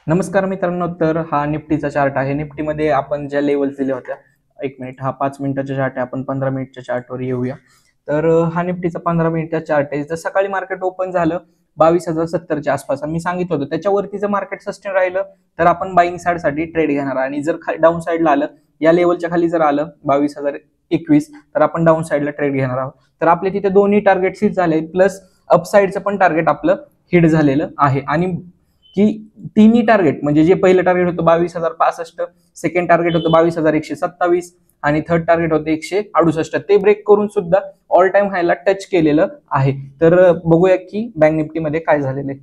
नमस्कार मित्रांनो, तर हा निफ्टीचा चार्ट आहे. निफ्टीमध्ये आपण ज्या लेवल्स दिल्या होत्या, 1 मिनिट, हा 5 मिनिटाचा चार्ट आहे. आपण 15 मिनिटच्या चार्टवर येऊया. तर हा निफ्टीचा 15 मिनिटचा चार्ट आहे. जर सकाळी मार्केट ओपन झालं 22,070च्या आसपास आणि मी सांगितलं होतं त्याच्यावरती जर मार्केट सस्टेन राहिलं तर आपण बाईंग साईडसाठी ट्रेड घेणार, आणि जर डाऊन साईडला आलं, या लेवलच्या खाली जर आलं 22,021, तर आपण डाऊन साईडला ट्रेड घेणार आहोत. तर आपले तिथे दोन्ही टार्गेट हिट झाले, प्लस अपसाईडचं पण टार्गेट आपलं हिट झालेलं आहे. आणि की तिन्ही टार्गेट, म्हणजे जे पहिलं टार्गेट होतं 22,065, सेकंड टार्गेट होतं 22,127 आणि थर्ड टार्गेट होतं 168, ते ब्रेक करून सुद्धा ऑल टाइम हायला टच केलेलं आहे. तर बघूया की बँक निफ्टीमध्ये काय झालेलं आहे.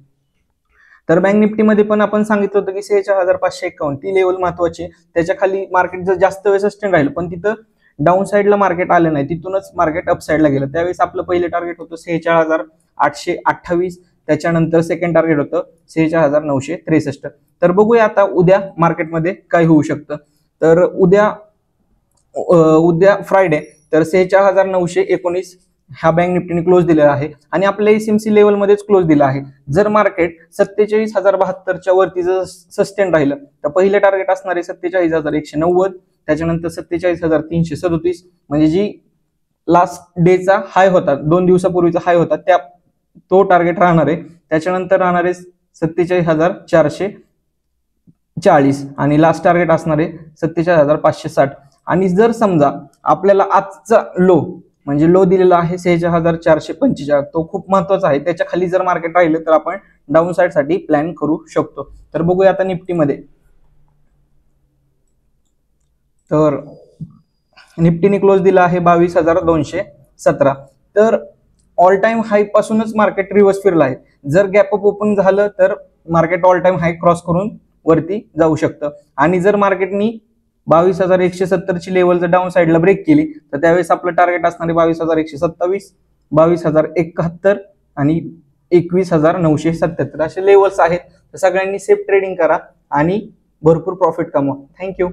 तर बँक निफ्टीमध्ये पण आपण सांगितलं होतं की 46,551 ती लेवल महत्वाची. त्याच्या खाली मार्केट जर जास्त वेळ सस्टेन राहिलं पण तिथं डाऊन साईडला मार्केट आलं नाही, तिथूनच मार्केट अप साईडला गेलं. त्यावेळेस आपलं पहिलं टार्गेट होतं 46,828, त्याच्यानंतर सेकंड टार्गेट होतं 46,963. तर बघूया आता उद्या मार्केटमध्ये काय होऊ शकतं. तर उद्या फ्रायडे, तर 46,919 हा बँक निफ्टीने क्लोज दिलेला आहे आणि आपल्या एसएमसी लेवलमध्येच क्लोज दिला आहे. जर मार्केट 47,072च्या वरती जर सस्टेन राहिलं तर पहिलं टार्गेट असणार आहे 47,190, त्याच्यानंतर 47,337, म्हणजे जी लास्ट डेचा हाय होता, 2 दिवसापूर्वीचा हाय होता, तो टार्गेट राहणार आहे. त्याच्यानंतर राहणार आहे 47,440 आणि लास्ट टार्गेट असणार आहे 47,560. आणि जर समजा आपल्याला आजचा लो, म्हणजे लो दिलेला आहे 46,445, तो खूप महत्वाचा आहे. त्याच्या खाली जर मार्केट राहिलं तर आपण डाऊन साईड साठी प्लॅन करू शकतो. तर बघूया आता निफ्टीमध्ये. तर निफ्टीने क्लोज दिला आहे 22,217. तर ऑल टाइम हाय पासूनच मार्केट रिव्हर्स फिरला आहे. जर गॅप अप ओपन झालं तर मार्केट ऑल टाइम हाय क्रॉस करून वरती जाऊ शकतं. आणि जर मार्केटनी 22,170ची लेवल जर डाऊन साईडला ब्रेक केली तर त्यावेळेस आपलं टार्गेट असणार आहे 22,127, 22,071 आणि 21,977 असे लेवल्स आहेत. तर सगळ्यांनी सेफ ट्रेडिंग करा आणि भरपूर प्रॉफिट कमवा. थँक्यू.